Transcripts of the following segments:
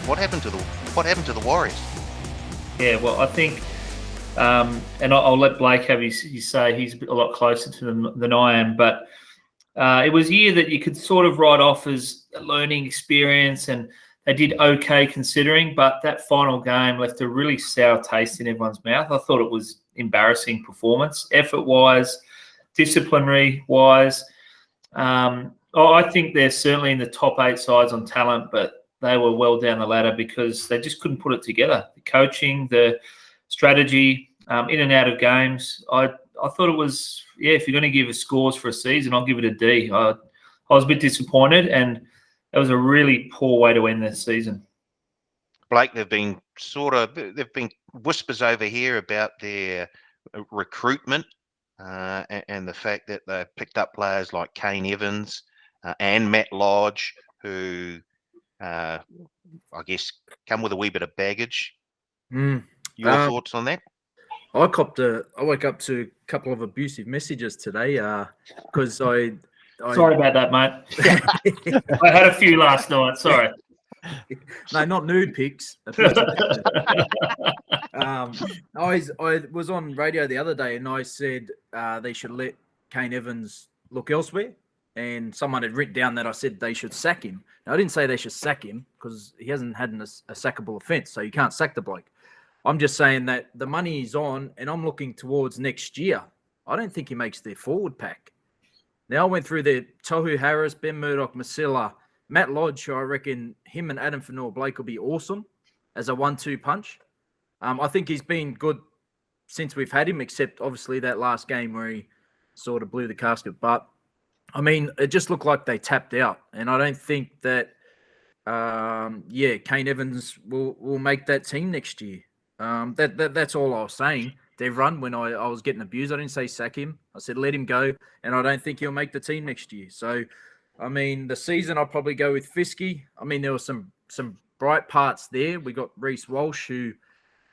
What happened to the Warriors? Yeah, well, I think, and I'll let Blake have his say. He's a lot closer to them than I am, but it was a year that you could sort of write off as a learning experience, and they did okay considering, but that final game left a really sour taste in everyone's mouth. I thought it was embarrassing performance, effort-wise, disciplinary-wise. I think they're certainly in the top 8 sides on talent, but they were well down the ladder because they just couldn't put it together. The coaching, the strategy, in and out of games. I thought it was, if you're going to give scores for a season, I'll give it a D. I was a bit disappointed, and it was a really poor way to end the season. Blake, there've been whispers over here about their recruitment and the fact that they've picked up players like Kane Evans and Matt Lodge, who I guess come with a wee bit of baggage. Your thoughts on that? I woke up to a couple of abusive messages today because Sorry about that, mate. I had a few last night. Sorry. No, not nude pics. I was on radio the other day and I said they should let Kane Evans look elsewhere. And someone had written down that I said they should sack him. Now, I didn't say they should sack him because he hasn't had a sackable offence, so you can't sack the bloke. I'm just saying that the money is on, and I'm looking towards next year. I don't think he makes their forward pack. Now, I went through the Tohu Harris, Ben Murdoch, Masila, Matt Lodge, who I reckon him and Adam Fanua-Blake will be awesome as a 1-2 punch. I think he's been good since we've had him, except obviously that last game where he sort of blew the casket. But, I mean, it just looked like they tapped out. And I don't think that, Kane Evans will make that team next year. That's all I was saying. Their run when I was getting abused, I didn't say sack him. I said let him go, and I don't think he'll make the team next year. So, I mean, the season I'll probably go with Fisky. I mean, there were some bright parts there. We got Reece Walsh, who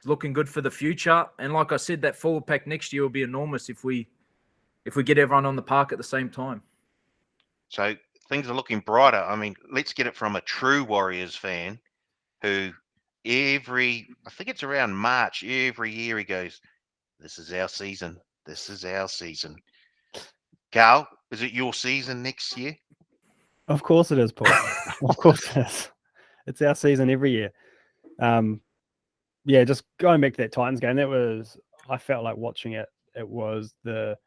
is looking good for the future, and like I said, that forward pack next year will be enormous if we get everyone on the park at the same time. So things are looking brighter. I mean, let's get it from a true Warriors fan who I think it's around March, every year he goes, this is our season. This is our season. Carl, is it your season next year? Of course it is, Paul. Of course it is. It's our season every year. Just going back to that Titans game, I felt like watching it. It was the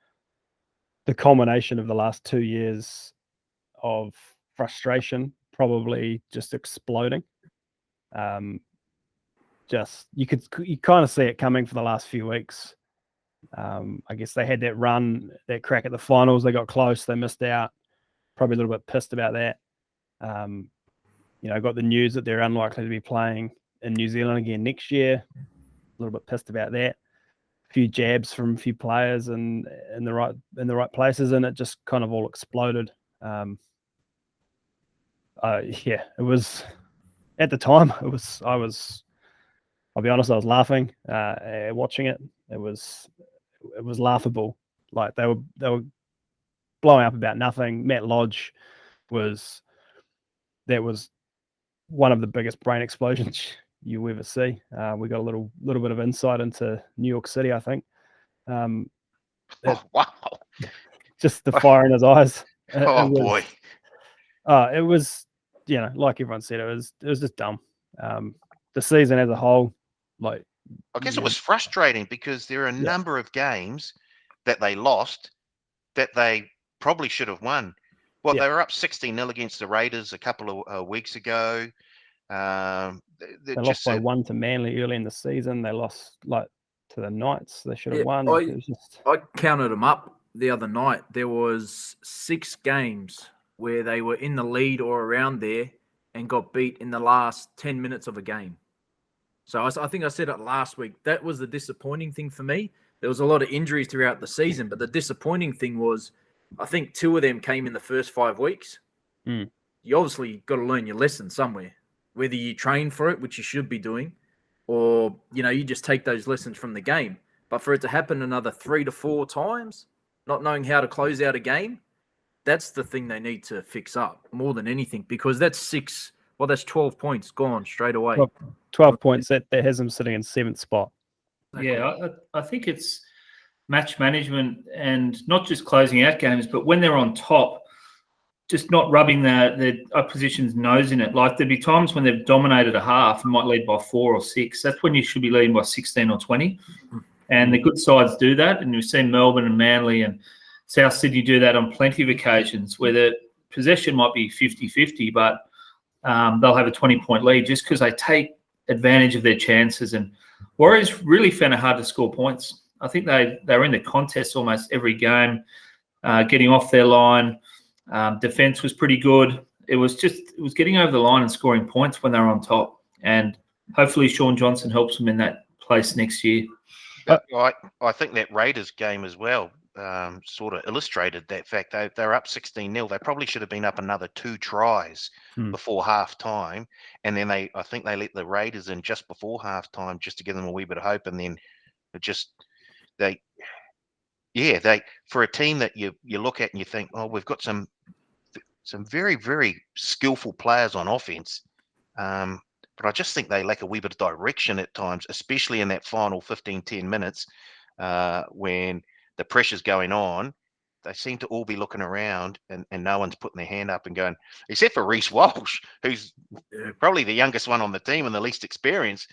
culmination of the last 2 years of frustration, probably just exploding. You kind of see it coming for the last few weeks. I guess they had that crack at the finals. They got close. They missed out. Probably a little bit pissed about that. Got the news that they're unlikely to be playing in New Zealand again next year. A little bit pissed about that. A few jabs from a few players and in the right places, and it just kind of all exploded. It was at the time. I'll be honest, I was laughing watching it. It was laughable. Like they were blowing up about nothing. Matt Lodge was one of the biggest brain explosions you ever see. We got a little bit of insight into New York City, I think. Wow! Just the fire in his eyes. Boy! It was, like everyone said, it was just dumb. The season as a whole, I guess it was frustrating because there are a number of games that they lost that they probably should have won. Well, they were up 16-0 against the Raiders a couple of weeks ago. They lost by 1 to Manly early in the season. They lost to the Knights. They should have won. I counted them up the other night. There was 6 games where they were in the lead or around there and got beat in the last 10 minutes of a game. So I think I said it last week. That was the disappointing thing for me. There was a lot of injuries throughout the season, but the disappointing thing was I think 2 of them came in the first 5 weeks. You obviously got to learn your lesson somewhere, whether you train for it, which you should be doing, or, you just take those lessons from the game. But for it to happen another 3 to 4 times, not knowing how to close out a game, that's the thing they need to fix up more than anything, because that's 6 Well, that's 12 points gone straight away. 12 points. That has him sitting in 7th spot. Yeah, I think it's match management and not just closing out games, but when they're on top, just not rubbing the opposition's nose in it. Like there'd be times when they've dominated a half and might lead by 4 or 6. That's when you should be leading by 16 or 20. And the good sides do that. And we've seen Melbourne and Manly and South Sydney do that on plenty of occasions where the possession might be 50-50, but they'll have a 20-point lead just because they take advantage of their chances. And Warriors really found it hard to score points. I think they were in the contest almost every game, getting off their line. Defense was pretty good. It was getting over the line and scoring points when they were on top. And hopefully Sean Johnson helps them in that place next year. But I think that Raiders game as well sort of illustrated that fact. They're up 16-0. They probably should have been up another 2 tries before half time. And then I think they let the Raiders in just before half time just to give them a wee bit of hope. And then they for a team that you look at and you think, oh, we've got some very, very skillful players on offense. But I just think they lack a wee bit of direction at times, especially in that final 15-10 minutes when the pressure's going on. They seem to all be looking around and no one's putting their hand up and going, except for Reece Walsh, who's probably the youngest one on the team and the least experienced.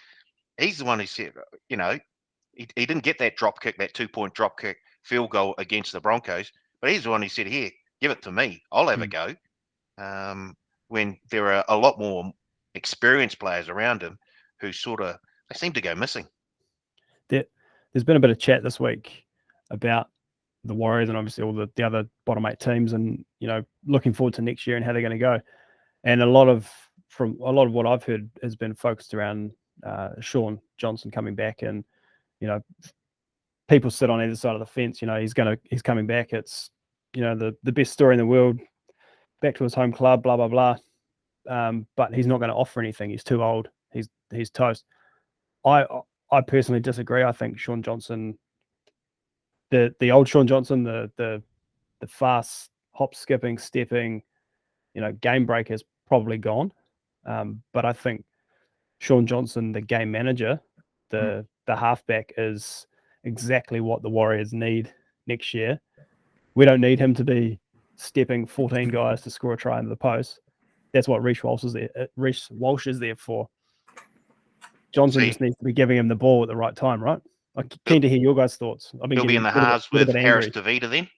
He's the one who said, he didn't get that drop kick, that 2-point drop kick field goal against the Broncos, but he's the one who said, here, give it to me. I'll have a go. When there are a lot more experienced players around him who they seem to go missing. There's been a bit of chat this week about the Warriors and obviously all the other bottom 8 teams and, looking forward to next year and how they're going to go. And a lot of what I've heard has been focused around Sean Johnson coming back and, people sit on either side of the fence, he's coming back. It's, the best story in the world, back to his home club, blah, blah, blah. But he's not going to offer anything. He's too old. He's toast. I personally disagree. I think Sean Johnson, the old Sean Johnson, the fast hop, skipping, stepping, game breaker is probably gone. But I think Sean Johnson, the game manager, the halfback, is exactly what the Warriors need next year. We don't need him to be stepping 14 guys to score a try into the post. That's what Reece Walsh is there for. Johnson just needs to be giving him the ball at the right time, right? I'm keen to hear your guys' thoughts. He'll be in the halves with Harris Tavita then?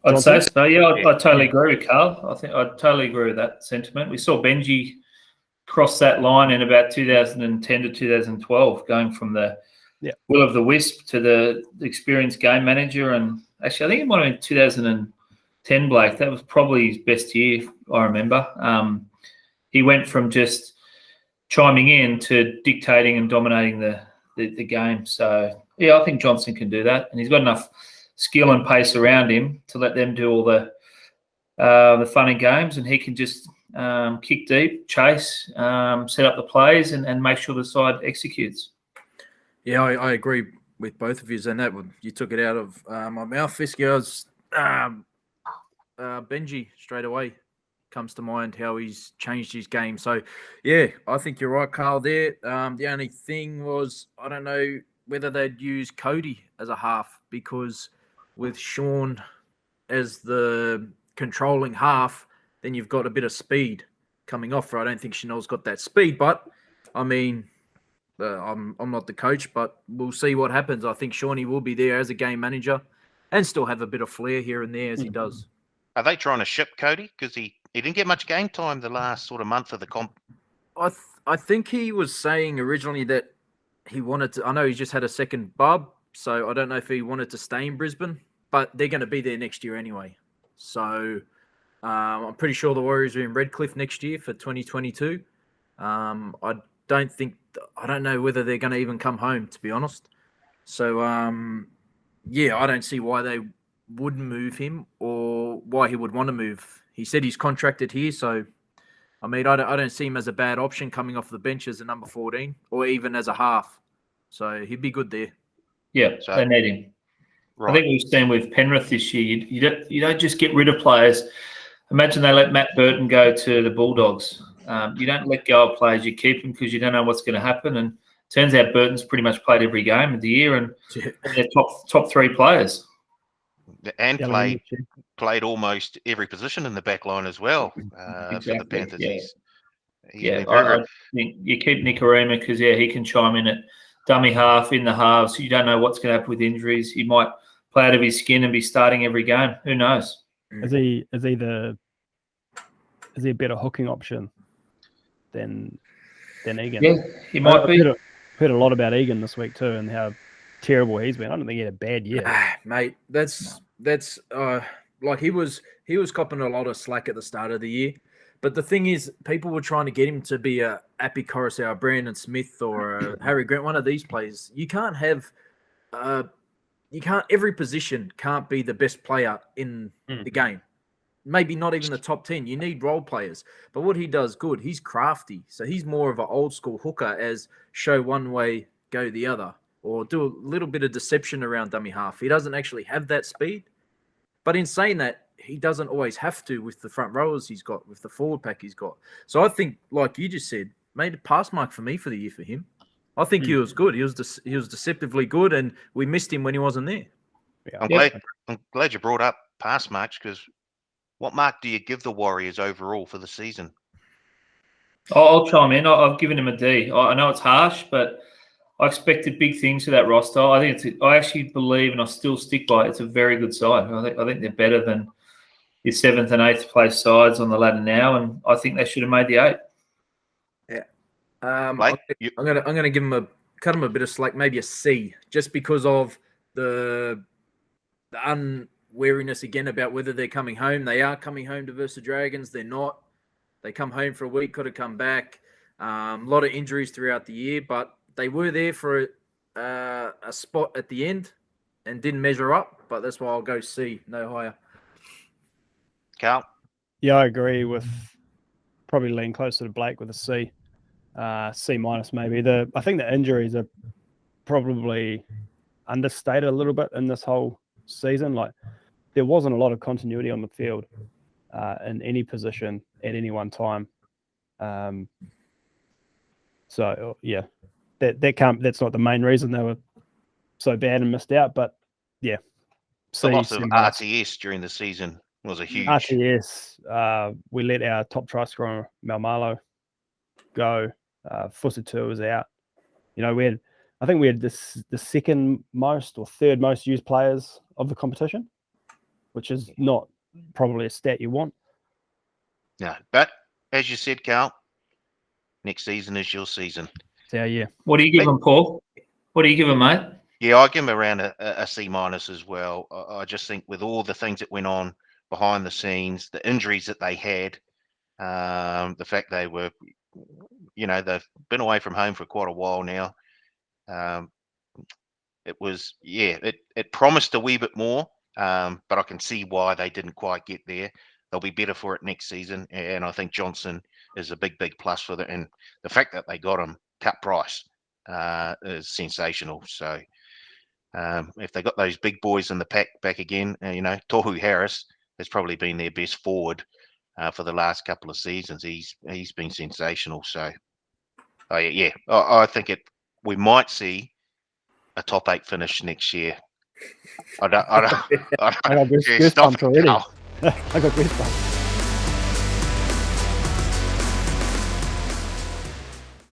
I'd say so. Yeah, I totally agree with Carl. I totally agree with that sentiment. We saw Benji cross that line in about 2010 to 2012, going from the will of the wisp to the experienced game manager. And actually, I think it might have been 2010, Blake. That was probably his best year, I remember. He went from just chiming in to dictating and dominating the game. So, yeah, I think Johnson can do that. And he's got enough skill and pace around him to let them do all the fun and games. And he can just kick deep, chase, set up the plays and make sure the side executes. Yeah, I agree with both of you. And that you took it out of my mouth, Fisky. Benji straight away comes to mind, how he's changed his game. So, yeah, I think you're right, Carl, there. The only thing was, I don't know whether they'd use Cody as a half, because with Sean as the controlling half, then you've got a bit of speed coming off her. I don't think Chanel's got that speed, but, I mean, I'm not the coach, but we'll see what happens. I think Shawnee will be there as a game manager and still have a bit of flair here and there as he does. Are they trying to ship Cody? Because he didn't get much game time the last sort of month of the comp. I think he was saying originally that he wanted to. I know he's just had a second bub, so I don't know if he wanted to stay in Brisbane, but they're going to be there next year anyway. So I'm pretty sure the Warriors are in Redcliffe next year for 2022. I don't know whether they're going to even come home, to be honest. So, yeah, I don't see why they wouldn't move him or why he would want to move. He said he's contracted here, so I mean, I don't see him as a bad option coming off the bench as a number 14 or even as a half. So he'd be good there. Yeah, they need him. Right. I think we've seen with Penrith this year, you don't just get rid of players Imagine they let Matt Burton go to the Bulldogs. You don't let go of players, you keep them because you don't know what's going to happen. And turns out Burton's pretty much played every game of the year, and they're top 3 players. And Yeah, played almost every position in the back line as well for the Panthers. I think you keep Nikorima because he can chime in at dummy half, in the halves. You don't know what's going to happen with injuries. He might play out of his skin and be starting every game. Who knows? Is he a better hooking option than Egan? Yeah, he might be. Heard a lot about Egan this week too, and how terrible he's been. I don't think he had a bad year. Mate, that's like he was copping a lot of slack at the start of the year. But the thing is, people were trying to get him to be a Api Coruscant, Brandon Smith, or a Harry Grant, one of these players. You can't have, every position can't be the best player in the game. Maybe not even the top 10. You need role players. But what he does good, he's crafty. So he's more of an old school hooker, as show one way, go the other, or do a little bit of deception around dummy half. He doesn't actually have that speed. But in saying that, he doesn't always have to with the front rowers he's got, with the forward pack he's got. So I think, like you just said, made a pass mark for me for the year for him. I think he was good. He was deceptively good, and we missed him when he wasn't there. Yeah. I'm glad you brought up pass marks, because what mark do you give the Warriors overall for the season? I'll chime in. I've given him a D. I know it's harsh, but I expected big things for that roster. I actually believe, and I still stick by it, it's a very good side. I think they're better than your 7th and 8th place sides on the ladder now, and I think they should have made the 8. Yeah, I'm gonna give them cut them a bit of slack, maybe a C, just because of the unwariness again about whether they're coming home. They are coming home to versus the Dragons. They're not. They come home for a week, got to come back. A lot of injuries throughout the year, but they were there for a spot at the end and didn't measure up. But that's why I'll go C, no higher. Carl? Yeah, I agree with probably lean closer to Blake with a C. C minus maybe. I think the injuries are probably understated a little bit in this whole season. Like, there wasn't a lot of continuity on the field in any position at any one time. So yeah, that's not the main reason they were so bad and missed out. But yeah, the loss of RTS during the season was a huge. RTS, we let our top try scorer Malmalo go. Fusatu was out. You know, I think we had the second most or third most used players of the competition, which is not probably a stat you want. No, but as you said, Carl, next season is your season. It's our year. What do you give them, Paul? What do you give them, mate? Yeah, I give them around a C minus as well. I just think with all the things that went on behind the scenes, the injuries that they had, the fact they were, they've been away from home for quite a while now. It promised a wee bit more, but I can see why they didn't quite get there. They'll be better for it next season, and I think Johnson is a big plus for them. And the fact that they got him cut price is sensational. So if they got those big boys in the pack back again, Tohu Harris has probably been their best forward for the last couple of seasons. He's been sensational. So I think we might see a top 8 finish next year. I got goosebumps already. I got goosebumps.